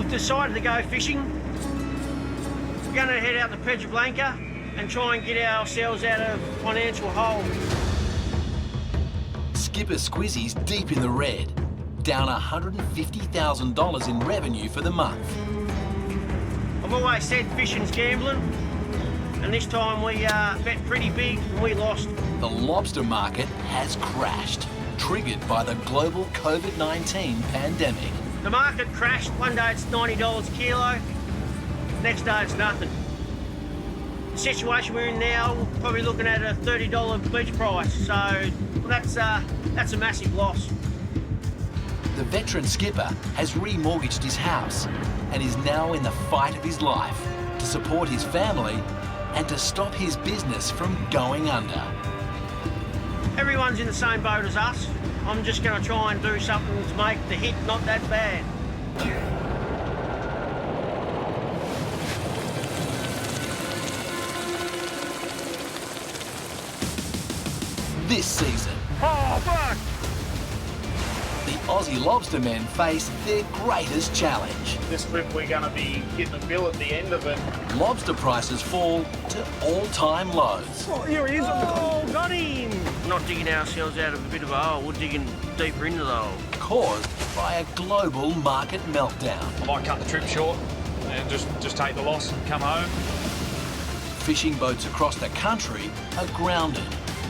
We've decided to go fishing. We're going to head out to Perilous and try and get ourselves out of financial hole. Skipper Squizzy's deep in the red, down $150,000 in revenue for the month. I've always said fishing's gambling, and this time we bet pretty big and we lost. The lobster market has crashed, triggered by the global COVID-19 pandemic. The market crashed. One day it's $90 a kilo, next day it's nothing. The situation we're in now, we're probably looking at a $30 beach price, so that's a massive loss. The veteran skipper has remortgaged his house and is now in the fight of his life to support his family and to stop his business from going under. Everyone's in the same boat as us. I'm just going to try and do something to make the hit not that bad. This season, Oh, fuck! the Aussie lobstermen face their greatest challenge. This trip we're going to be getting a bill at the end of it. Lobster prices fall to all-time lows. Oh, here he is. Oh, got him! We're not digging ourselves out of a bit of a hole, we're digging deeper into the hole. Caused by a global market meltdown. I might cut the trip short and just take the loss and come home. Fishing boats across the country are grounded.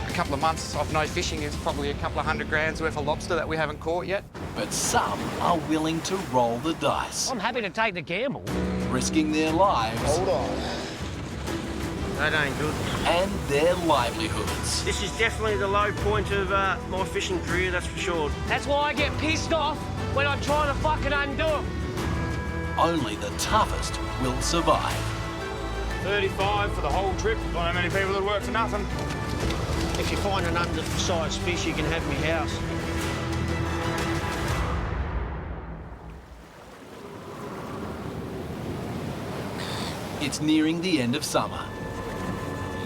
A couple of months of no fishing is probably a couple of $100,000 worth of lobster that we haven't caught yet. But some are willing to roll the dice, I'm happy to take the gamble. risking their lives Hold on. That ain't good. and their livelihoods. This is definitely the low point of my fishing career, that's for sure. That's why I get pissed off when I'm trying to fucking undo it. Only the toughest will survive. 35 for the whole trip. Not how many people that work for nothing. If you find an undersized fish, you can have me house. It's nearing the end of summer,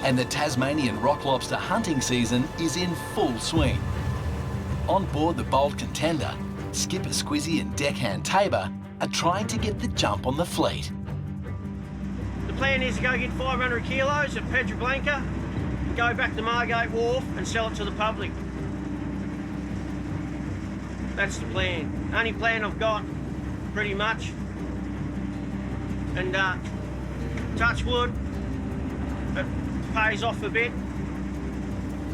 and the Tasmanian Rock Lobster hunting season is in full swing. On board the bold Contender, Skipper Squizzy and deckhand Tabor are trying to get the jump on the fleet. The plan is to go get 500 kilos at Perilous, go back to Margate Wharf and sell it to the public. That's the plan. Only plan I've got, pretty much. And touch wood, it pays off a bit.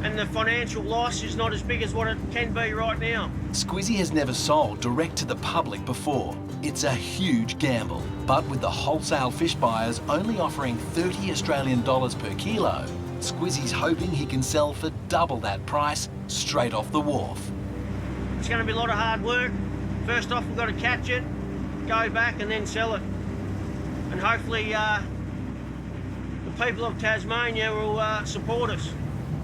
And the financial loss is not as big as what it can be right now. Squizzy has never sold direct to the public before. It's a huge gamble, but with the wholesale fish buyers only offering 30 Australian dollars per kilo, Squizzy's hoping he can sell for double that price straight off the wharf. It's going to be a lot of hard work. First off, we've got to catch it, go back and then sell it. And hopefully the people of Tasmania will support us.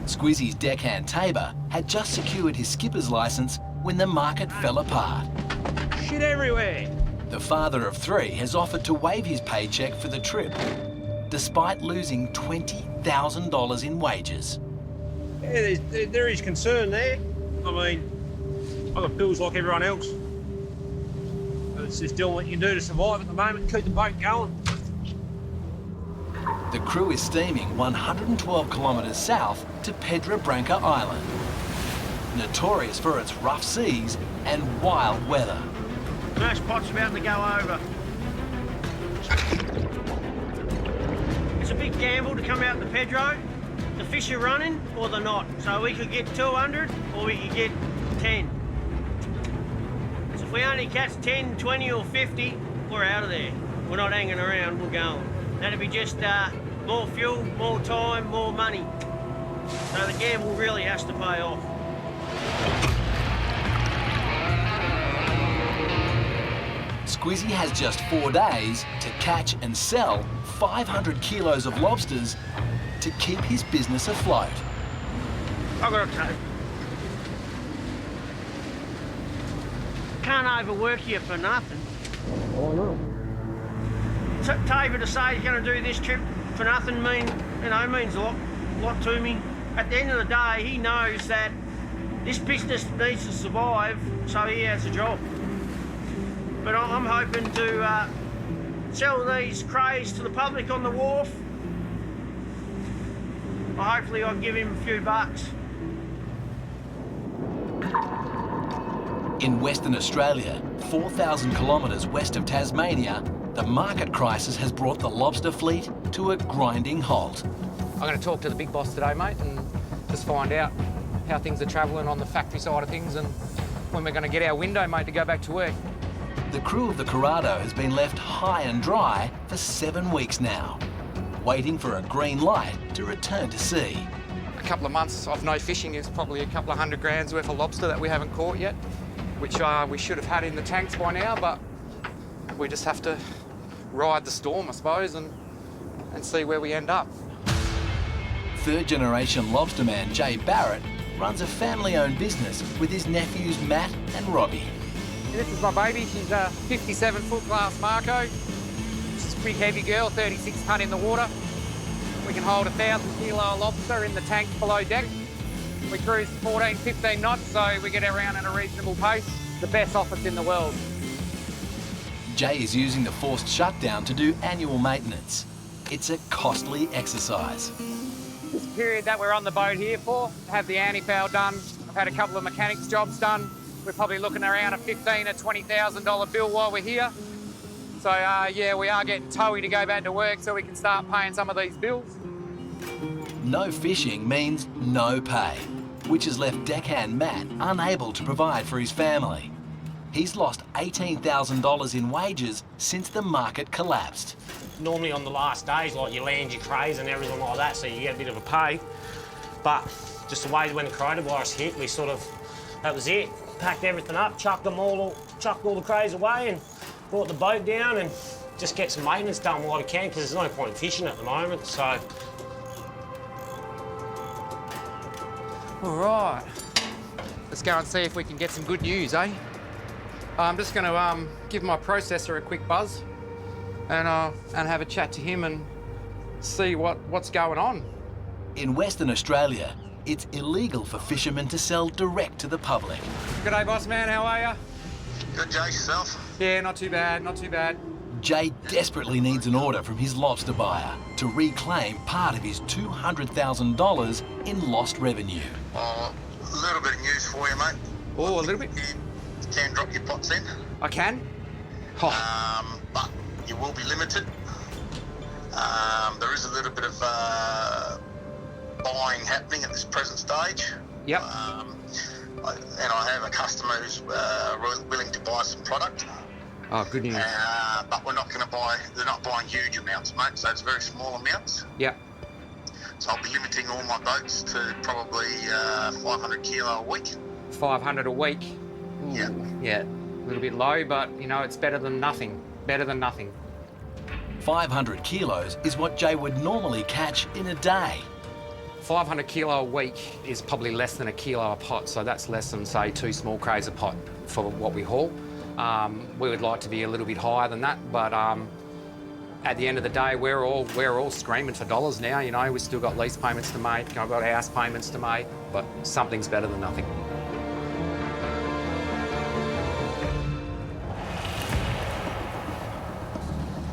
Squizzy's deckhand Tabor had just secured his skipper's licence when the market fell apart. Shit everywhere. The father of three has offered to waive his paycheck for the trip, despite losing $20,000 in wages. Yeah, there is concern there. I mean, I've got bills like everyone else. It's just doing what you can do to survive at the moment, keep the boat going. The crew is steaming 112 kilometres south to Pedra Branca Island, notorious for its rough seas and wild weather. Most pot's about to go over. It's a big gamble to come out the Pedro. The fish are running or they're not. So we could get 200 or we could get 10. So if we only catch 10, 20 or 50, we're out of there. We're not hanging around, we're going. That'd be just more fuel, more time, more money. So the gamble really has to pay off. Squizzy has just 4 days to catch and sell 500 kilos of lobsters to keep his business afloat. I've got a tape. Can't overwork you for nothing. Oh, no. Tabor to say he's going to do this trip for nothing means a lot to me. At the end of the day, he knows that this business needs to survive, so he has a job. But I'm hoping to sell these crays to the public on the wharf. Well, hopefully I'll give him a few bucks. In Western Australia, 4,000 kilometres west of Tasmania, the market crisis has brought the lobster fleet to a grinding halt. I'm going to talk to the big boss today, mate, and just find out how things are travelling on the factory side of things and when we're going to get our window, mate, to go back to work. The crew of the Curado has been left high and dry for 7 weeks now, waiting for a green light to return to sea. A couple of months of no fishing is probably a couple of $100 grand worth of lobster that we haven't caught yet, which we should have had in the tanks by now, but we just have to ride the storm, I suppose, and see where we end up. Third-generation lobsterman Jay Barrett runs a family-owned business with his nephews Matt and Robbie. This is my baby. She's a 57-foot class Marco. She's a big heavy girl, 36 tonne in the water. We can hold 1,000 kilo lobster in the tank below deck. We cruise 14, 15 knots, so we get around at a reasonable pace. The best office in the world. Jay is using the forced shutdown to do annual maintenance. It's a costly exercise. This period that we're on the boat here for, have the anti-foul done. I've had a couple of mechanics jobs done. We're probably looking around a $15,000 to $20,000 bill while we're here. So yeah, we are getting towy to go back to work so we can start paying some of these bills. No fishing means no pay, which has left deckhand Matt unable to provide for his family. He's lost $18,000 in wages since the market collapsed. Normally on the last days, like you land your crays and everything like that, so you get a bit of a pay. But just the way when the coronavirus hit, we sort of, that was it. Packed everything up, chucked all the crays away and brought the boat down and just get some maintenance done while we can, because there's no point in fishing at the moment, so. All right, let's go and see if we can get some good news, eh? I'm just going to give my processor a quick buzz and have a chat to him and see what's going on. In Western Australia, it's illegal for fishermen to sell direct to the public. G'day, boss man, how are you? Good, Jay, yourself? Yeah, not too bad, not too bad. Jay desperately needs an order from his lobster buyer to reclaim part of his $200,000 in lost revenue. Oh, a little bit of news for you, mate. Oh, a little bit? You can drop your pots in. I can? Oh. But you will be limited. There is a little bit of buying happening at this present stage. Yep. And I have a customer who's willing to buy some product. Oh, good news. But we're not going to buy, they're not buying huge amounts, mate, so it's very small amounts. Yep. So I'll be limiting all my boats to probably 500 kilo a week. 500 a week? Ooh, Yeah. Yeah, a little bit low, but, you know, it's better than nothing. Better than nothing. 500 kilos is what Jay would normally catch in a day. 500 kilo a week is probably less than a kilo a pot, so that's less than, say, 2 small crays a pot for what we haul. We would like to be a little bit higher than that, but at the end of the day, we're all screaming for dollars now. You know, we've still got lease payments to make, I've got house payments to make, but something's better than nothing.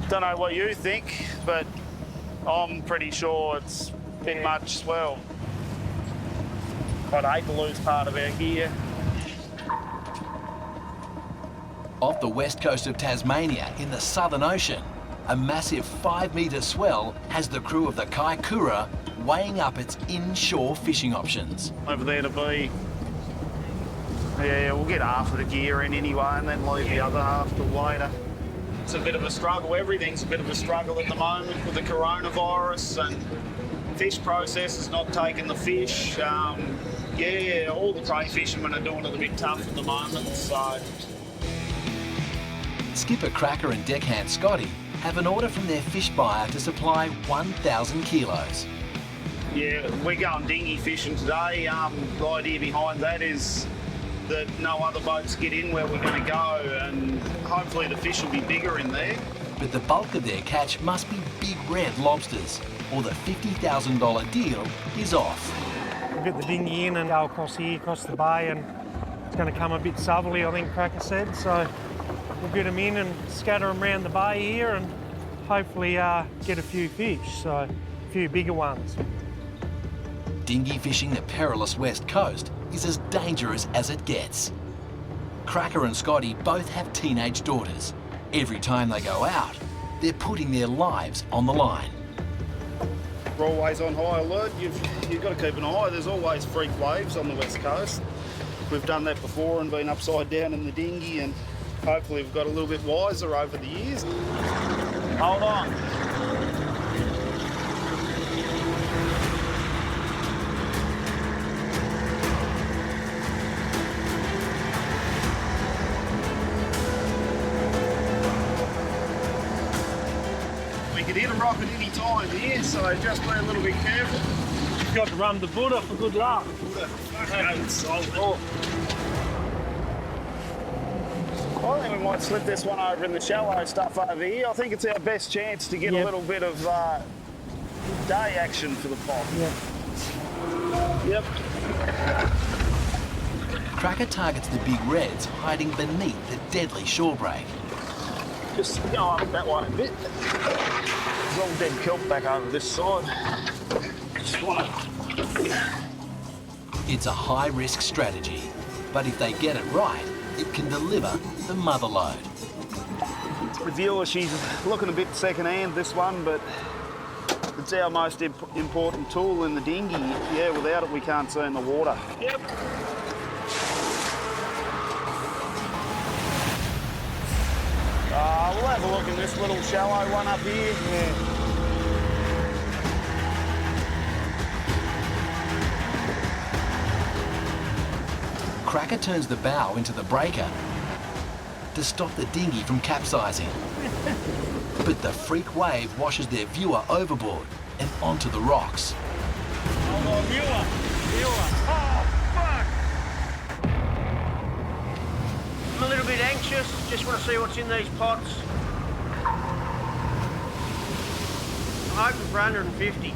Don't know what you think, but I'm pretty sure it's been much swell. I'd hate to lose part of our gear. Off the west coast of Tasmania in the Southern Ocean, a massive 5-metre swell has the crew of the Kaikoura weighing up its inshore fishing options. Over there to be, yeah, we'll get half of the gear in anyway and then leave the other half till later. It's a bit of a struggle. Everything's a bit of a struggle at the moment with the coronavirus, and fish process is not taking the fish. Yeah, all the cray fishermen are doing it a bit tough at the moment, so. Skipper Cracker and deckhand Scotty have an order from their fish buyer to supply 1,000 kilos. Yeah, we're going dinghy fishing today. The idea behind that is that no other boats get in where we're going to go, and hopefully the fish will be bigger in there. But the bulk of their catch must be big red lobsters, or the $50,000 deal is off. We'll get the dinghy in and go across here, across the bay, and it's going to come a bit southerly, I think Cracker said. So, we'll get them in and scatter them around the bay here and hopefully get a few fish, so a few bigger ones. Dinghy fishing the perilous west coast is as dangerous as it gets. Cracker and Scotty both have teenage daughters. Every time they go out, they're putting their lives on the line. We're always on high alert. You've got to keep an eye. There's always freak waves on the west coast. We've done that before and been upside down in the dinghy, and hopefully we've got a little bit wiser over the years. Hold on. We could hit a rock at any time here, so just be a little bit careful. You've got to run the Buddha for good luck. I think we might slip this one over in the shallow stuff over here. I think it's our best chance to get a little bit of day action for the pot. Yep. Cracker targets the big reds hiding beneath the deadly shorebreak. Just go up that way a bit. There's all dead kelp back over this side. Just want to... It's a high-risk strategy, but if they get it right, it can deliver the mother load. The viewer, she's looking a bit second-hand, this one, but it's our most important tool in the dinghy. Yeah, without it, we can't see in the water. Yep. We'll have a look in this little shallow one up here. Cracker turns the bow into the breaker to stop the dinghy from capsizing. But the freak wave washes their viewer overboard and onto the rocks. Hold on, viewer. Oh, fuck! I'm a little bit anxious, just want to see what's in these pots. I'm hoping for 150.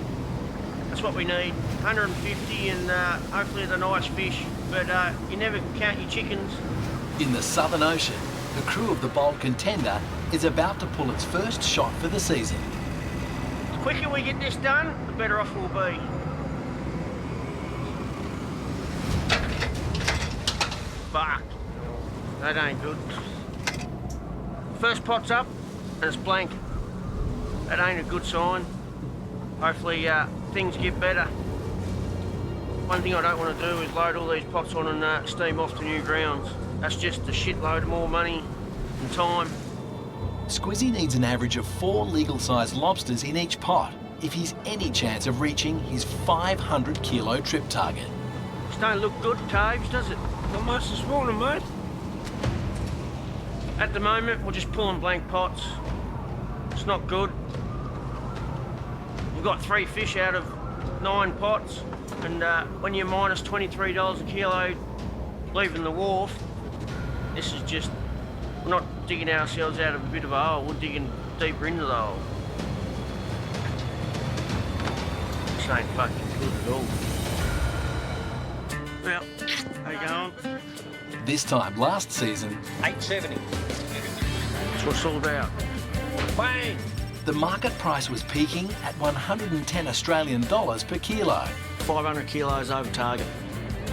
That's what we need, 150, and hopefully the nice fish. But you never count your chickens. In the Southern Ocean, the crew of the bold Contender is about to pull its first shot for the season. The quicker we get this done, the better off we'll be. Fuck. That ain't good. First pot's up, and it's blank. That ain't a good sign. Hopefully things get better. One thing I don't want to do is load all these pots on and steam off to new grounds. That's just a shitload of more money and time. Squizzy needs an average of 4 legal-sized lobsters in each pot if he's any chance of reaching his 500-kilo trip target. This don't look good, Taves, does it? Not much this morning, mate. At the moment, we're just pulling blank pots. It's not good. We've got 3 fish out of 9 pots, and when you're minus $23 a kilo leaving the wharf, this is just, we're not digging ourselves out of a bit of a hole, we're digging deeper into the hole. This ain't fucking good at all. Well, how you going? This time last season, $8.70. That's what it's all about. Bang! the market price was peaking at 110 Australian dollars per kilo. 500 kilos over target.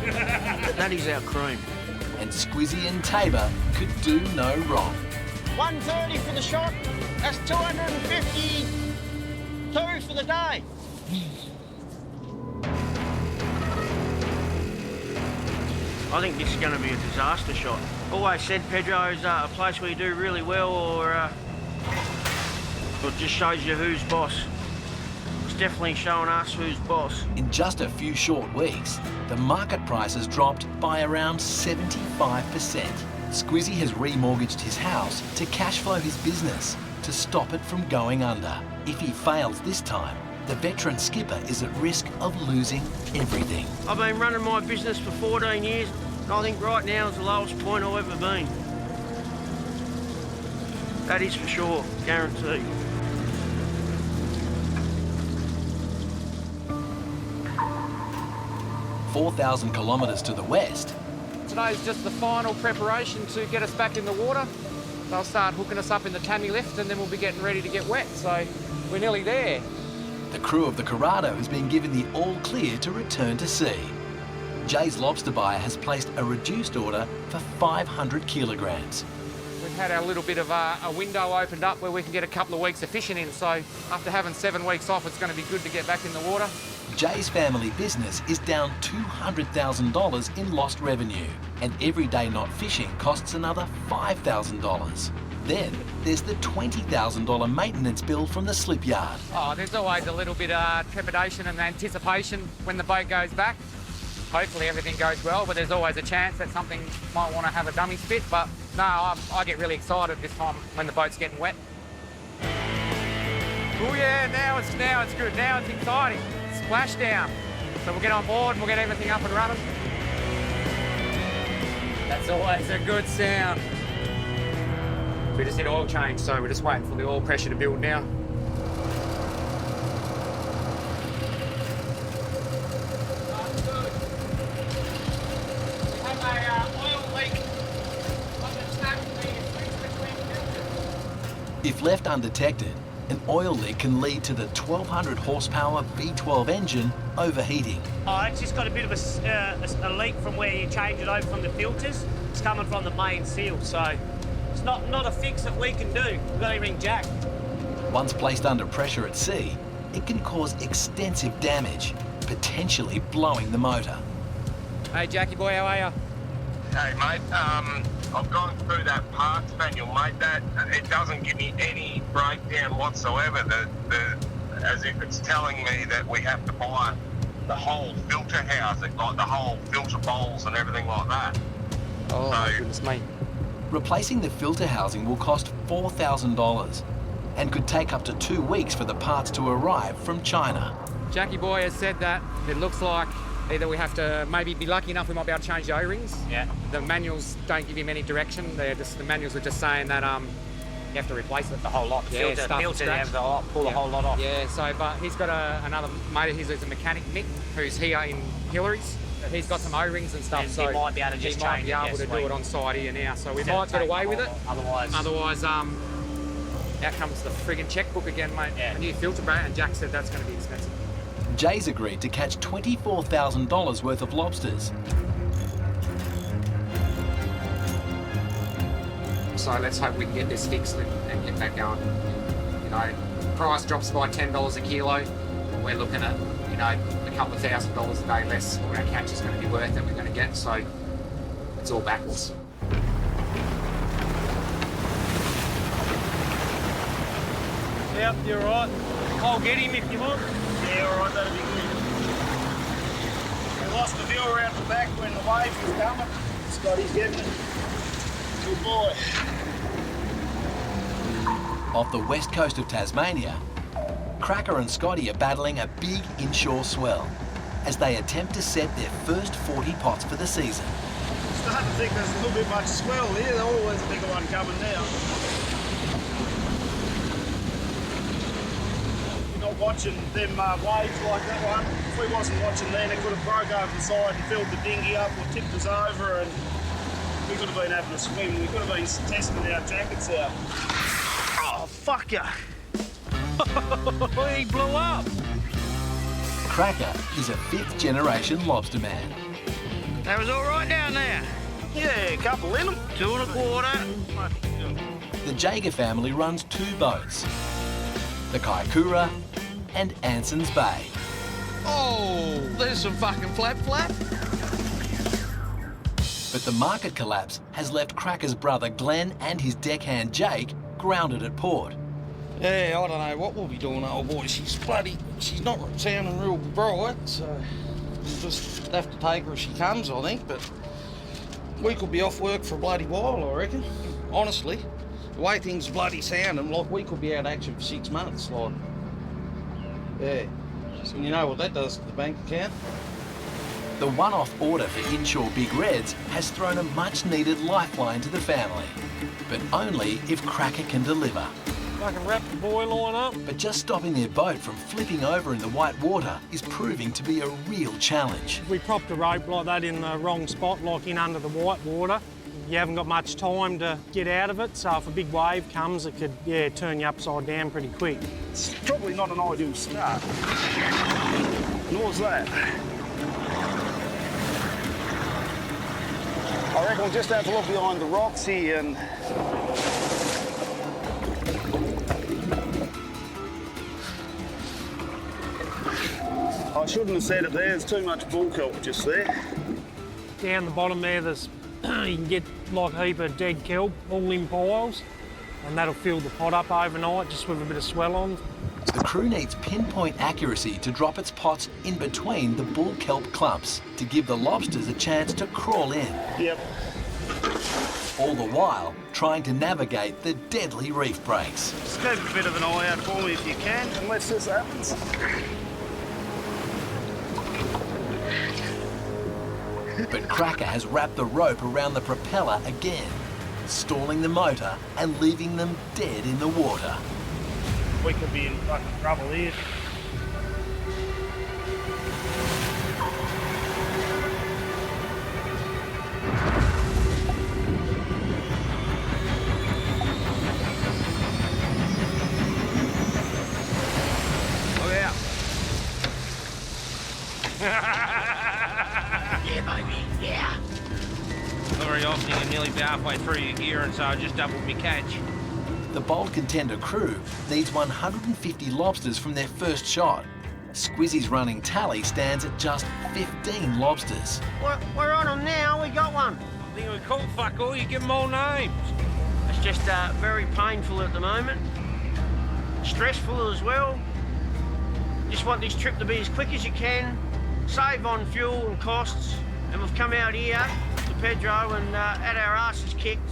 That is our cream. And Squizzy and Tabor could do no wrong. 130 for the shot. That's 252 for the day. I think this is going to be a disaster shot. Always said Pedro's a place where you do really well, or it just shows you who's boss. It's definitely showing us who's boss. In just a few short weeks, the market price has dropped by around 75%. Squizzy has remortgaged his house to cash flow his business, to stop it from going under. If he fails this time, the veteran skipper is at risk of losing everything. I've been running my business for 14 years, and I think right now is the lowest point I've ever been. That is for sure, guaranteed. $4,000 kilometres to the west. Today's just the final preparation to get us back in the water. they'll start hooking us up in the Tammy lift, and then we'll be getting ready to get wet. So we're nearly there. The crew of the Curado has been given the all clear to return to sea. Jay's lobster buyer has placed a reduced order for 500 kilograms. We've had our little bit of a window opened up where we can get a couple of weeks of fishing in. So after having 7 weeks off, it's going to be good to get back in the water. Jay's family business is down $200,000 in lost revenue, and every day not fishing costs another $5,000. Then there's the $20,000 maintenance bill from the slip yard. Oh, there's always a little bit of trepidation and anticipation when the boat goes back. Hopefully everything goes well, but there's always a chance that something might want to have a dummy spit. But no, I get really excited this time when the boat's getting wet. Oh yeah, now it's good. Now it's exciting. Splashdown. So we'll get on board and we'll get everything up and running. That's always a good sound. We just hit oil change, so we're just waiting for the oil pressure to build now. If left undetected, an oil leak can lead to the 1200 horsepower V12 engine overheating. Oh, it's just got a bit of a leak from where you change it over from the filters. It's coming from the main seal, so it's not a fix that we can do. We've got to ring Jack. Once placed under pressure at sea, it can cause extensive damage, potentially blowing the motor. Hey, Jackie boy, how are you? Hey, mate, I've gone through that parts manual, mate. That it doesn't give me any breakdown whatsoever. As if it's telling me that we have to buy the whole filter house, like the whole filter bowls and everything like that. Oh, my goodness me. Replacing the filter housing will cost $4,000 and could take up to 2 weeks for the parts to arrive from China. Jackie boy has said that it looks like either we have to maybe be lucky enough we might be able to change the O-rings. Yeah. The manuals don't give him any direction. The manuals are just saying that You have to replace it, the whole lot. Yeah, Filter, you have to pull the whole lot off. Yeah, so, but he's got another mate of his who's a mechanic, Mick, who's here in Hillary's. He's got some O-rings and stuff, And so he might be able to just change it, able to do it on site here now. So we might get away with it. Otherwise, out comes the friggin' checkbook again, mate. Yeah. A new filter brand, and Jack said that's going to be expensive. Jay's agreed to catch $24,000 worth of lobsters. So let's hope we can get this fixed and get that going. You know, price drops by $10 a kilo. We're looking at, you know, a couple of $1,000 a day less. What our catch is going to be worth that we're going to get. So it's all backwards. Yep, you're right. I'll get him if you want. Yeah, all right, that'll be good. We lost the view around the back when the wave was coming. Scotty's getting it. Good boy. Off the west coast of Tasmania, Cracker and Scotty are battling a big inshore swell as they attempt to set their first 40 pots for the season. Starting to think there's a little bit much swell here. There's always a bigger one coming now. You're not watching them waves like that one. If we wasn't watching then, it could have broke over the side and filled the dinghy up or tipped us over, and we could have been having a swim. We could have been testing our jackets out. Oh, fuck ya! He blew up. Cracker is a 5th generation lobsterman. That was all right down there. Yeah, a couple in them. 2 1/4. The Jaeger family runs 2 boats, the Kaikoura and Anson's Bay. Oh, there's some fucking flap. But the market collapse has left Cracker's brother Glenn and his deckhand Jake grounded at port. Yeah, I don't know what we'll be doing, old boy. She's not sounding real bright, so we'll just have to take her as she comes, I think. But we could be off work for a bloody while, I reckon. Honestly, the way things bloody sounding, like we could be out of action for 6 months, like. Yeah. So you know what that does to the bank account? The one-off order for inshore big reds has thrown a much-needed lifeline to the family, but only if Cracker can deliver. I can wrap the buoy line up. But just stopping their boat from flipping over in the white water is proving to be a real challenge. We propped a rope like that in the wrong spot, like in under the white water. you haven't got much time to get out of it, so if a big wave comes, it could, yeah, turn you upside down pretty quick. It's probably not an ideal start. Nor's that. I reckon we'll just have to look behind the rocks here and... I shouldn't have said it there, there's too much bull kelp just there. Down the bottom there, there's you can get like a heap of dead kelp all in piles, and that'll fill the pot up overnight just with a bit of swell on. The crew needs pinpoint accuracy to drop its pots in between the bull kelp clumps to give the lobsters a chance to crawl in. Yep. All the while trying to navigate the deadly reef breaks. Just keep a bit of an eye out for me if you can, unless this happens. But Cracker has wrapped the rope around the propeller again, stalling the motor and leaving them dead in the water. We could be in fucking trouble here. Look out. Yeah, baby, yeah. Not very often you can nearly be halfway through your gear, and so I just doubled my catch. The Bold Contender crew needs 150 lobsters from their first shot. Squizzy's running tally stands at just 15 lobsters. We're on them now, we got one. I think we caught fuck all, you give them all names. It's just very painful at the moment. Stressful as well. Just want this trip to be as quick as you can, save on fuel and costs, and we've come out here to Pedro and had our asses kicked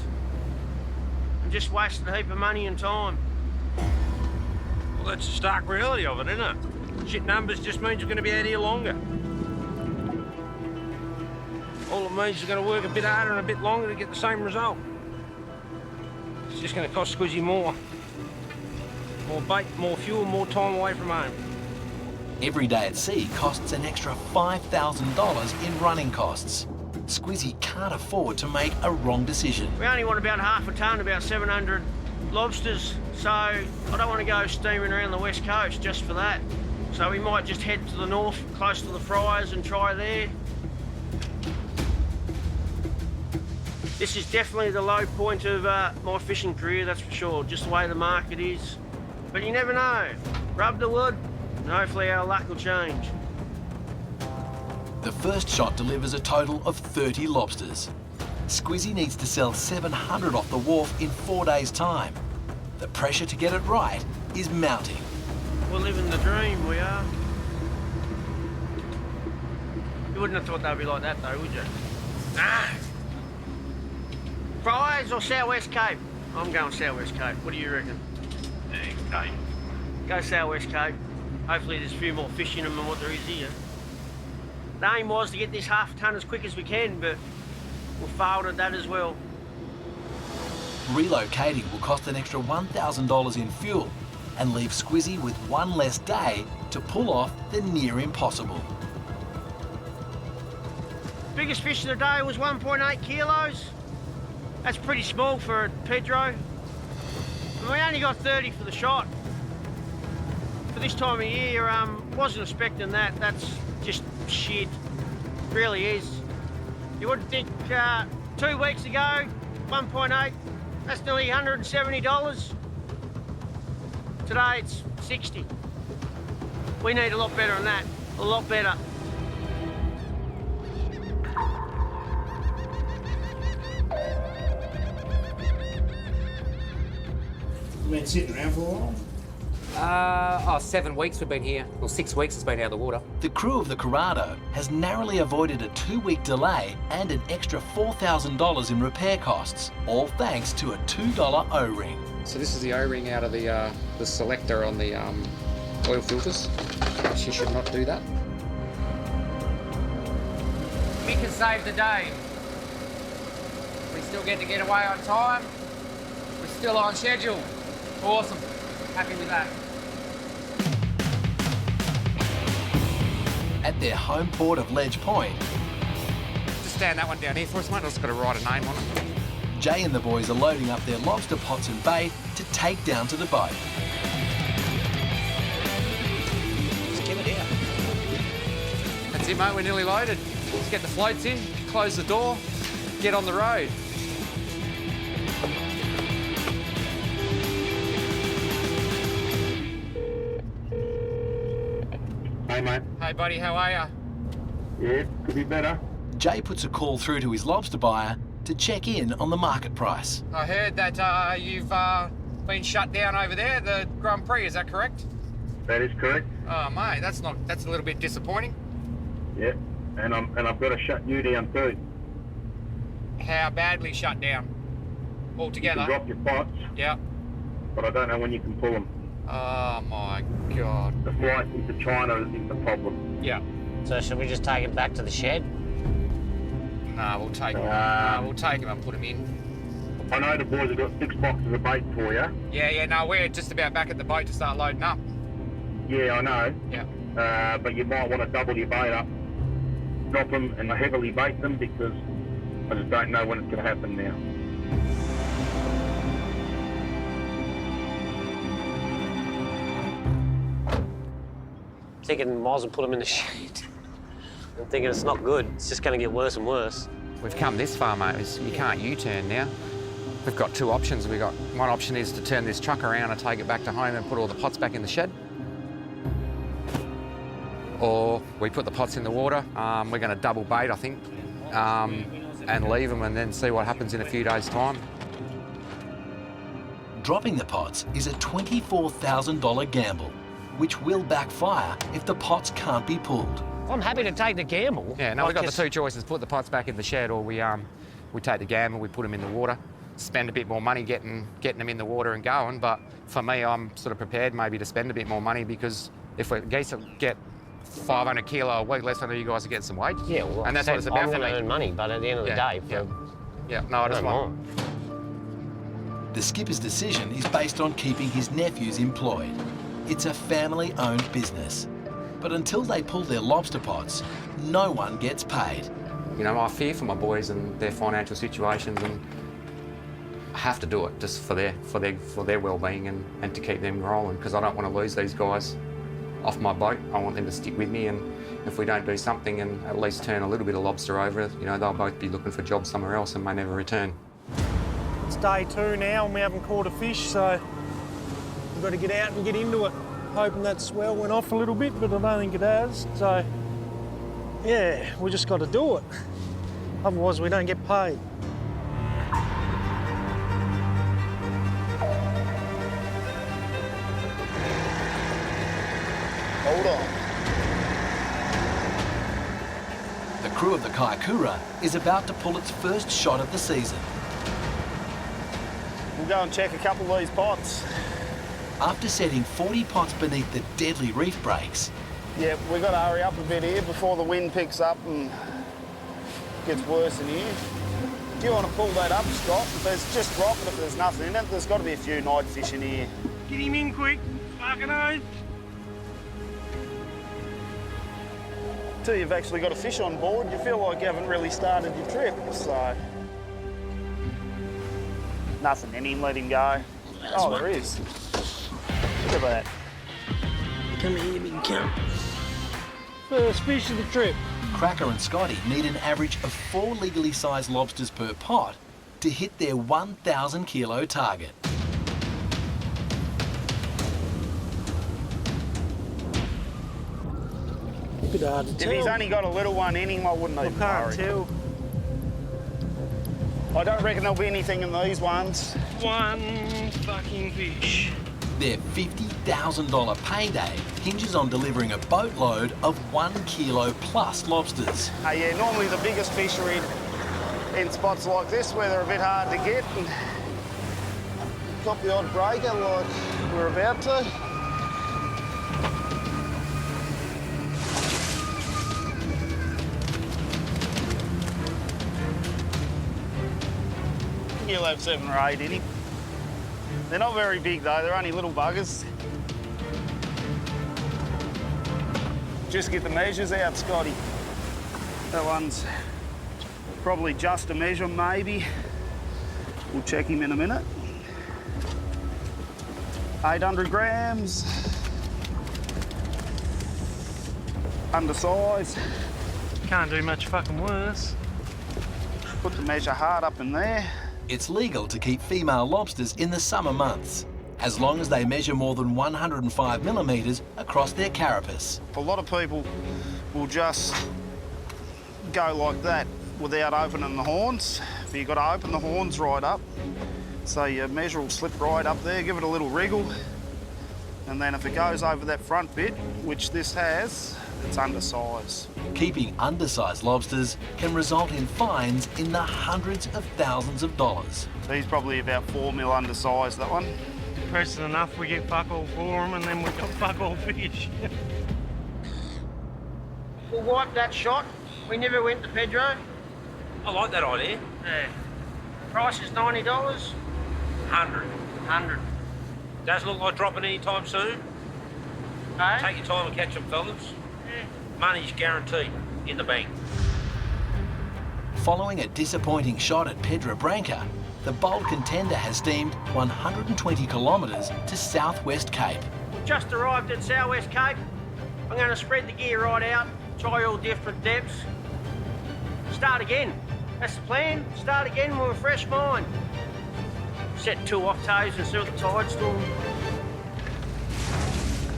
and just wasted a heap of money and time. Well, that's the stark reality of it, isn't it? Shit numbers just means we're going to be out here longer. All it means is we're going to work a bit harder and a bit longer to get the same result. It's just going to cost Squizzy more. More bait, more fuel, more time away from home. Every day at sea costs an extra $5,000 in running costs. Squizzy can't afford to make a wrong decision. We only want about half a tonne, about 700 lobsters, so I don't want to go steaming around the west coast just for that. So we might just head to the north, close to the Friars, and try there. This is definitely the low point of my fishing career, that's for sure, just the way the market is. But you never know. Rub the wood, and hopefully our luck will change. The first shot delivers a total of 30 lobsters. Squizzy needs to sell 700 off the wharf in 4 days' time. The pressure to get it right is mounting. We're living the dream, we are. You wouldn't have thought they'd be like that though, would you? Nah. Fries or Southwest Cape? I'm going Southwest Cape. What do you reckon? Cape. Go Southwest Cape. Hopefully there's a few more fish in them than what there is here. The aim was to get this half a tonne as quick as we can, but we failed at that as well. Relocating will cost an extra $1,000 in fuel and leave Squizzy with one less day to pull off the near impossible. Biggest fish of the day was 1.8 kilos. That's pretty small for a Pedro. And we only got 30 for the shot. For this time of year, wasn't expecting that. That's just shit. Really is. You wouldn't think 2 weeks ago, 1.8, that's nearly $170. Today it's 60. We need a lot better than that. A lot better. You've been sitting around for a while? 7 weeks we've been here. Well, 6 weeks it's been out of the water. The crew of the Curado has narrowly avoided a 2-week delay and an extra $4,000 in repair costs, all thanks to a $2 O-ring. So this is the O-ring out of the selector on the oil filters. She should not do that. We can save the day. We still get to get away on time. We're still on schedule. Awesome. Happy with that. At their home port of Ledge Point, Just stand that one down here for us, mate. I've just got to write a name on it. Jay and the boys are loading up their lobster pots and bait to take down to the boat. Just give it out. That's it, mate. We're nearly loaded. Let's get the floats in, close the door, get on the road. Hey, mate. Hey, buddy, how are ya? Yeah, could be better. Jay puts a call through to his lobster buyer to check in on the market price. I heard that you've been shut down over there, the Grand Prix. Is that correct? That is correct. Oh, mate, that's a little bit disappointing. Yeah, and I've got to shut you down too. How badly shut down? You Altogether? can drop your pots, Yeah. but I don't know when you can pull them. Oh, my God. The flight into China is the problem. Yeah. So should we just take it back to the shed? Nah, we'll take him. We'll take him and put him in. I know the boys have got 6 boxes of bait for you. Yeah, no, we're just about back at the boat to start loading up. Yeah, I know. Yeah. But you might want to double your bait up, drop them and heavily bait them because I just don't know when it's going to happen now. Thinking might as well put them in the shed. I'm thinking it's not good. It's just going to get worse and worse. We've come this far, mate. You can't U-turn now. We've got 2 options. One option is to turn this truck around and take it back to home and put all the pots back in the shed. Or we put the pots in the water. We're going to double bait, I think, and leave them and then see what happens in a few days' time. Dropping the pots is a $24,000 gamble, which will backfire if the pots can't be pulled. I'm happy to take the gamble. Yeah, no, we've got the 2 choices: put the pots back in the shed, or we take the gamble, we put them in the water, spend a bit more money getting them in the water and going. But for me, I'm sort of prepared maybe to spend a bit more money, because if we get 500 kilo a week, let's know you guys are getting some wages. Yeah, well, and that's what it's about I'm for going to me. earn money, but at the end of the day, No, I just want. The skipper's decision is based on keeping his nephews employed. It's a family-owned business. But until they pull their lobster pots, no one gets paid. You know, I fear for my boys and their financial situations, and I have to do it just for their well-being and to keep them rolling, because I don't want to lose these guys off my boat. I want them to stick with me, and if we don't do something and at least turn a little bit of lobster over, you know, they'll both be looking for jobs somewhere else and may never return. It's day 2 now and we haven't caught a fish, so we've got to get out and get into it. Hoping that swell went off a little bit, but I don't think it has. So, yeah, we just got to do it. Otherwise, we don't get paid. Hold on. The crew of the Kaikoura is about to pull its first shot of the season. We'll go and check a couple of these pots. After setting 40 pots beneath the deadly reef breaks, Yeah, we've got to hurry up a bit here before the wind picks up and gets worse in here. Do you want to pull that up, Scott? There's just drop it if there's nothing in it. There's got to be a few night fish in here. Get him in quick, fucking oath. Till you've actually got a fish on board, you feel like you haven't really started your trip, so... Nothing in him, let him go. Oh, there is. Look at that. Come here, big cunt. First fish of the trip. Cracker and Scotty need an average of 4 legally sized lobsters per pot to hit their 1,000 kilo target. Bit hard to tell. If he's only got a little one in him, I wouldn't I even can't worry. tell. I don't reckon there'll be anything in these ones. One fucking fish. Their $50,000 payday hinges on delivering a boatload of 1 kilo plus lobsters. Yeah, normally the biggest fish are in spots like this where they're a bit hard to get. And got the odd breaker like we're about to. He'll have 7 or 8 in him. They're not very big though, they're only little buggers. Just get the measures out, Scotty. That one's probably just a measure, maybe. We'll check him in a minute. 800 grams. Undersized. Can't do much fucking worse. Put the measure hard up in there. It's legal to keep female lobsters in the summer months, as long as they measure more than 105 millimetres across their carapace. A lot of people will just go like that without opening the horns. But you've got to open the horns right up. So your measure will slip right up there, give it a little wriggle. And then if it goes over that front bit, which this has, it's undersized. Keeping undersized lobsters can result in fines in the hundreds of thousands of dollars. He's probably about 4 mil undersized, that one. Impressive enough, we get fuck all for them and then we got fuck all fish. We'll wipe that shot. We never went to Pedro. I like that idea. Yeah. Price is $90. 100. Doesn't look like dropping any time soon. Okay. Take your time and catch them, fellas. Yeah. Money's guaranteed in the bank. Following a disappointing shot at Pedra Branca, the bold Contender has steamed 120 kilometres to Southwest Cape. We've just arrived at Southwest Cape. I'm going to spread the gear right out, try all different depths. Start again. That's the plan. Start again with a fresh mind. Set 2 octaves and see what the tide's doing.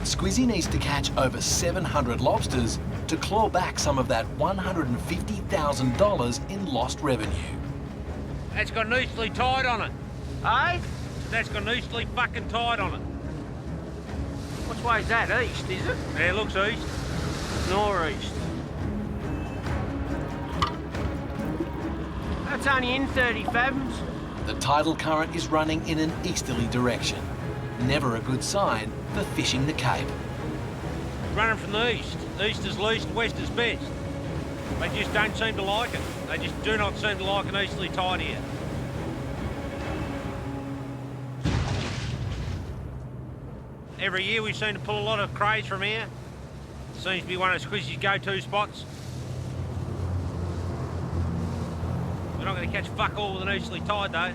Squizzy needs to catch over 700 lobsters to claw back some of that $150,000 in lost revenue. That's got an easterly tide on it. Eh? That's got an easterly fucking tide on it. Which way is that? East, is it? Yeah, it looks east. Northeast. That's only in 30 fathoms. The tidal current is running in an easterly direction. Never a good sign for fishing the Cape. Running from the east. East is least, west is best. They just don't seem to like it. They just do not seem to like an easterly tide here. Every year we seem to pull a lot of crays from here. Seems to be one of Squizzy's go-to spots. We're not going to catch fuck all with an easterly tide though.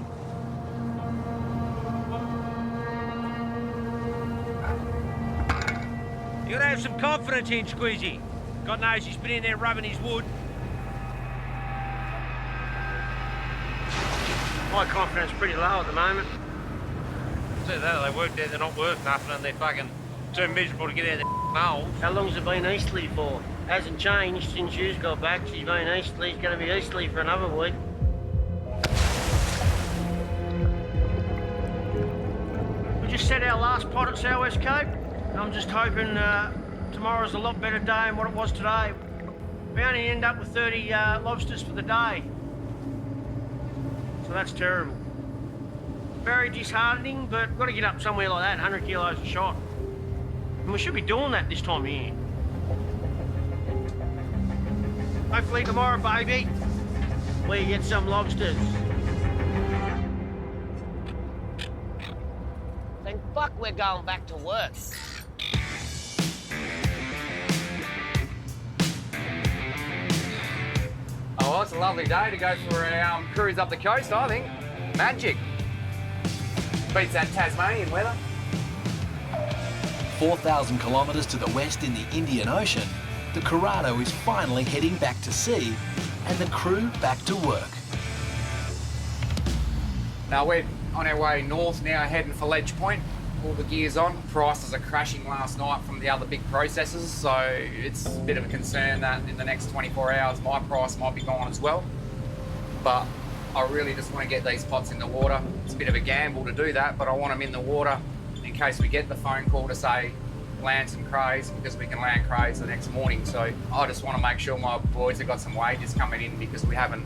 You gotta have some confidence in Squizzy. God knows he's been in there rubbing his wood. My confidence is pretty low at the moment. See that, they work there, they're not worth nothing and they're fucking too miserable to get out of their holes. How long's it been easterly for? Hasn't changed since you got back. She's been easterly. It's going to be easterly for another week. We just set our last pot at Southwest Cape. I'm just hoping tomorrow's a lot better day than what it was today. We only end up with 30 lobsters for the day. So that's terrible. Very disheartening, but we've got to get up somewhere like that, 100 kilos a shot. And we should be doing that this time of year. Hopefully tomorrow, baby, we get some lobsters. Then fuck, we're going back to work. Oh, well, it's a lovely day to go for a cruise up the coast, I think. Magic. Beats that Tasmanian weather. 4,000 kilometres to the west in the Indian Ocean, the Curado is finally heading back to sea and the crew back to work. Now we're on our way north now, heading for Ledge Point. All the gear's on. Prices are crashing last night from the other big processors, so it's a bit of a concern that in the next 24 hours my price might be gone as well. But I really just want to get these pots in the water. It's a bit of a gamble to do that, but I want them in the water in case we get the phone call to say land some crays, because we can land crays the next morning. So I just want to make sure my boys have got some wages coming in, because we haven't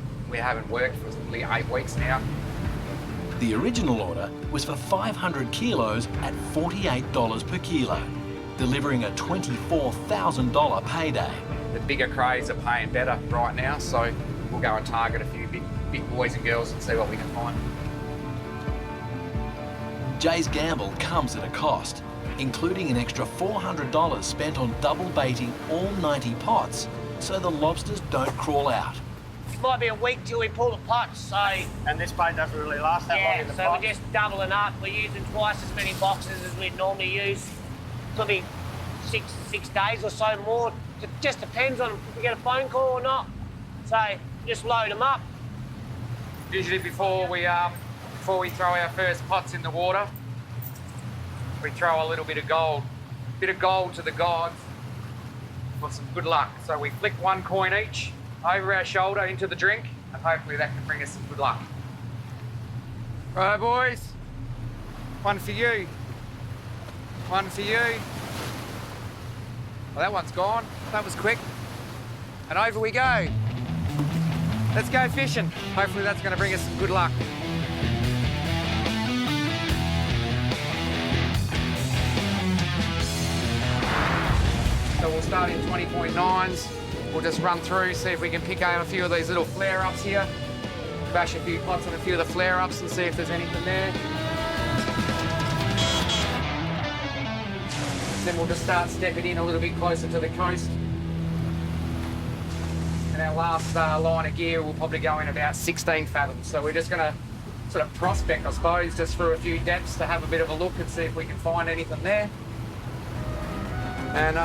worked for nearly 8 weeks now. The original order was for 500 kilos at $48 per kilo, delivering a $24,000 payday. The bigger crays are paying better right now, so we'll go and target a few big boys and girls and see what we can find. Jay's gamble comes at a cost, including an extra $400 spent on double baiting all 90 pots so the lobsters don't crawl out. might be a week till we pull the pots, so... And this bait doesn't really last that long in the so pot. we're just doubling up. We're using twice as many boxes as we'd normally use. Could be six days or so more. It just depends on if we get a phone call or not. So just load them up. Usually before we throw our first pots in the water, we throw a little bit of gold. Bit of gold to the gods for some good luck. So we flick one coin each over our shoulder into the drink, and hopefully that can bring us some good luck. Right, boys. One for you. One for you. Well, that one's gone. That was quick. And over we go. Let's go fishing. Hopefully that's going to bring us some good luck. So we'll start in 20.9s. We'll just run through, see if we can pick out a few of these little flare-ups here. Bash a few pots on a few of the flare-ups and see if there's anything there. Then we'll just start stepping in a little bit closer to the coast. And our last line of gear will probably go in about 16 fathoms. So we're just going to sort of prospect, I suppose, just through a few depths to have a bit of a look and see if we can find anything there. And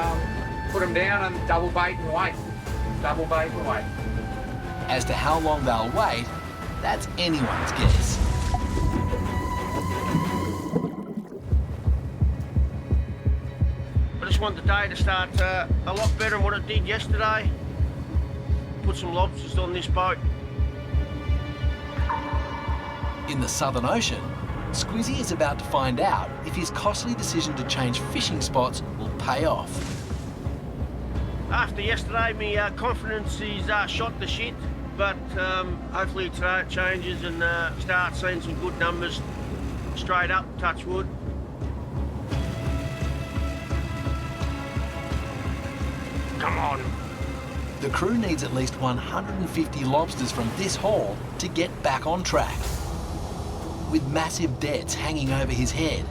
put them down and double bait and wait. Double bait and wait. As to how long they'll wait, that's anyone's guess. I just want the day to start a lot better than what it did yesterday. Put some lobsters on this boat. In the Southern Ocean, Squizzy is about to find out if his costly decision to change fishing spots will pay off. After yesterday, my confidence is shot to shit, but hopefully today it changes and start seeing some good numbers straight up, touch wood. Come on. The crew needs at least 150 lobsters from this haul to get back on track. With massive debts hanging over his head.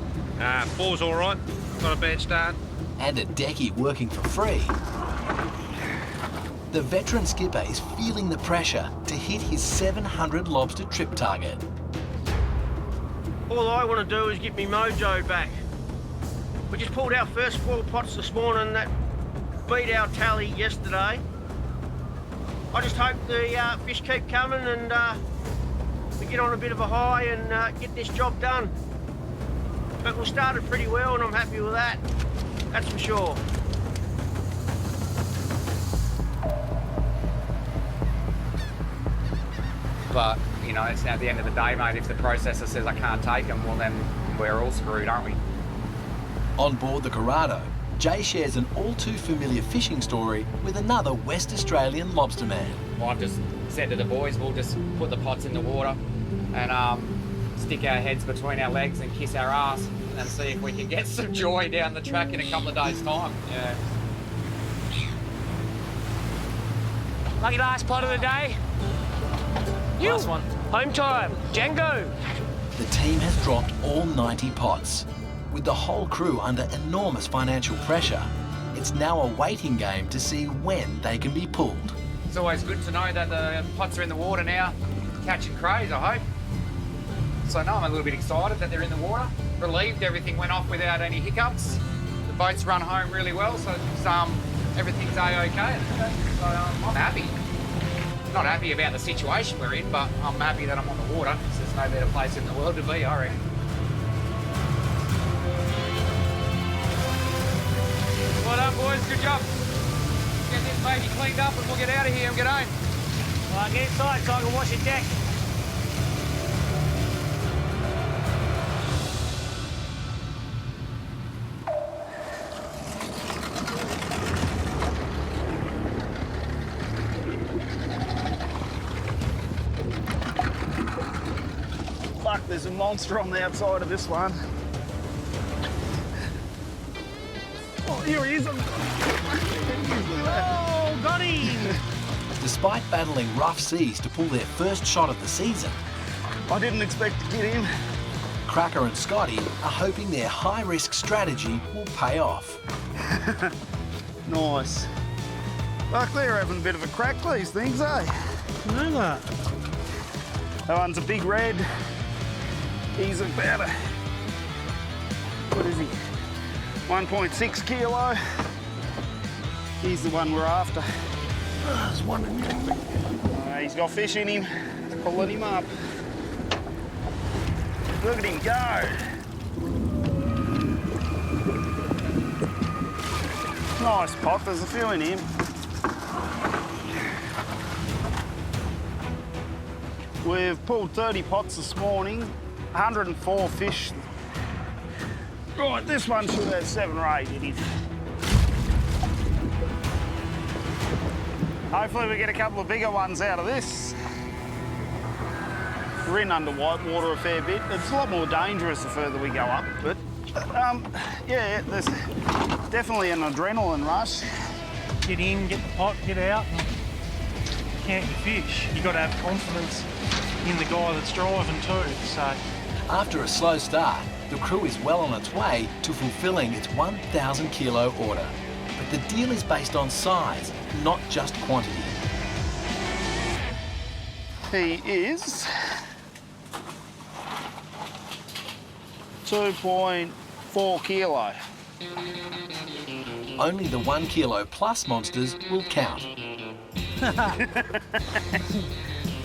Four's all right. Not a bad start. And a decky working for free. The veteran skipper is feeling the pressure to hit his 700 lobster trip target. All I want to do is get me mojo back. We just pulled our first 4 pots this morning that beat our tally yesterday. I just hope the fish keep coming and we get on a bit of a high and get this job done. But we started pretty well and I'm happy with that. That's for sure. But, you know, it's at the end of the day, mate, if the processor says I can't take them, well then we're all screwed, aren't we? On board the Curado, Jay shares an all-too-familiar fishing story with another West Australian lobsterman. Well, I've just said to the boys, we'll just put the pots in the water and stick our heads between our legs and kiss our ass and see if we can get some joy down the track in a couple of days' time. Yeah. Lucky last pot of the day. Last one. Home time. Django. The team has dropped all 90 pots. With the whole crew under enormous financial pressure, it's now a waiting game to see when they can be pulled. It's always good to know that the pots are in the water now, catching crays, I hope. So no, I'm a little bit excited that they're in the water. Relieved everything went off without any hiccups. The boat's run home really well, so it's, everything's A-OK. So I'm happy. Not happy about the situation we're in, but I'm happy that I'm on the water, because there's no better place in the world to be, I reckon. Well done, boys. Good job. Get this baby cleaned up and we'll get out of here and get home. Well, get inside so I can wash your deck. Fuck, there's a monster on the outside of this one. Oh, here he is. Oh, got him! Despite battling rough seas to pull their first shot of the season, I didn't expect to get him. Cracker and Scotty are hoping their high-risk strategy will pay off. Nice. Luckily, they're having a bit of a crack, these things, eh? know that. That one's a big red. He's about a, what is he? 1.6 kilo. He's the one we're after. There's one in there. He's got fish in him. Pulling him up. Look at him go. Nice pot, there's a few in him. We've pulled 30 pots this morning, 104 fish. Right, this one should have 7 or 8 in it. Hopefully we get a couple of bigger ones out of this. We're in under white water a fair bit. It's a lot more dangerous the further we go up, but yeah, there's definitely an adrenaline rush. Get in, get the pot, get out, and count your fish. You've got to have confidence in the guy that's driving too, so. After a slow start, the crew is well on its way to fulfilling its 1,000 kilo order. But the deal is based on size, not just quantity. He is 2.4 kilo. Only the 1 kilo plus monsters will count.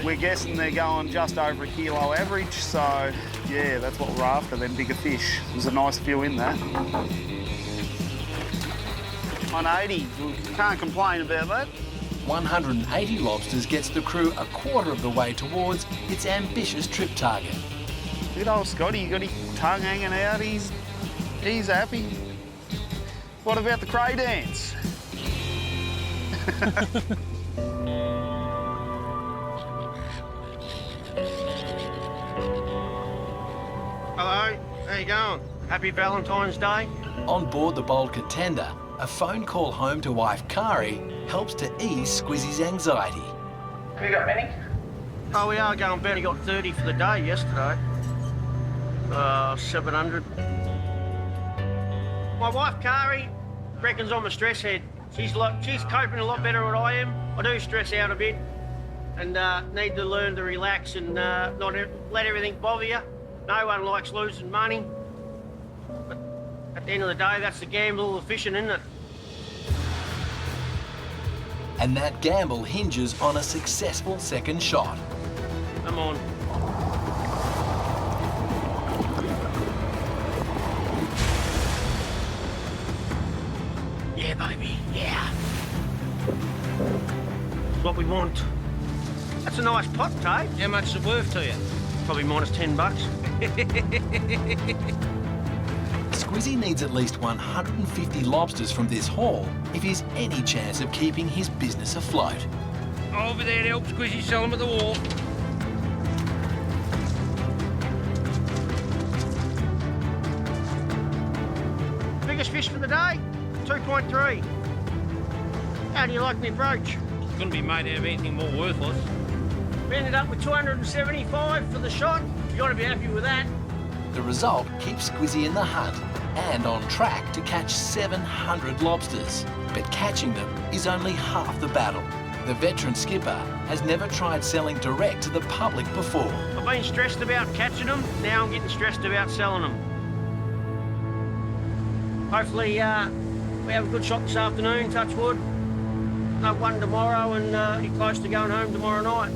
We're guessing they're going just over a kilo average, so yeah, that's what we're after, them bigger fish. There's a nice few in that. 180, we can't complain about that. 180 lobsters gets the crew a quarter of the way towards its ambitious trip target. Good old Scotty, you got his tongue hanging out, he's happy. What about the cray dance? Hello, how you going? Happy Valentine's Day. On board the bold Contender, a phone call home to wife Kari helps to ease Squizzy's anxiety. Have you got many? Oh, we are going better. Got 30 for the day yesterday. 700. My wife Kari reckons I'm a stress head. She's coping a lot better than I am. I do stress out a bit and need to learn to relax and not let everything bother you. No one likes losing money. But at the end of the day, that's the gamble of fishing, isn't it? And that gamble hinges on a successful second shot. Come on. Yeah, baby, yeah. That's what we want. That's a nice pot, Tate. How much is it worth to you? Probably minus $10. Squizzy needs at least 150 lobsters from this haul if he's any chance of keeping his business afloat. Over there to help Squizzy sell them at the wharf. Biggest fish for the day, 2.3. How do you like the approach? Couldn't be made out of anything more worthless. We ended up with 275 for the shot. You got to be happy with that. The result keeps Squizzy in the hunt and on track to catch 700 lobsters. But catching them is only half the battle. The veteran skipper has never tried selling direct to the public before. I've been stressed about catching them. Now I'm getting stressed about selling them. Hopefully we have a good shot this afternoon, touch wood. Another one tomorrow and you're close to going home tomorrow night.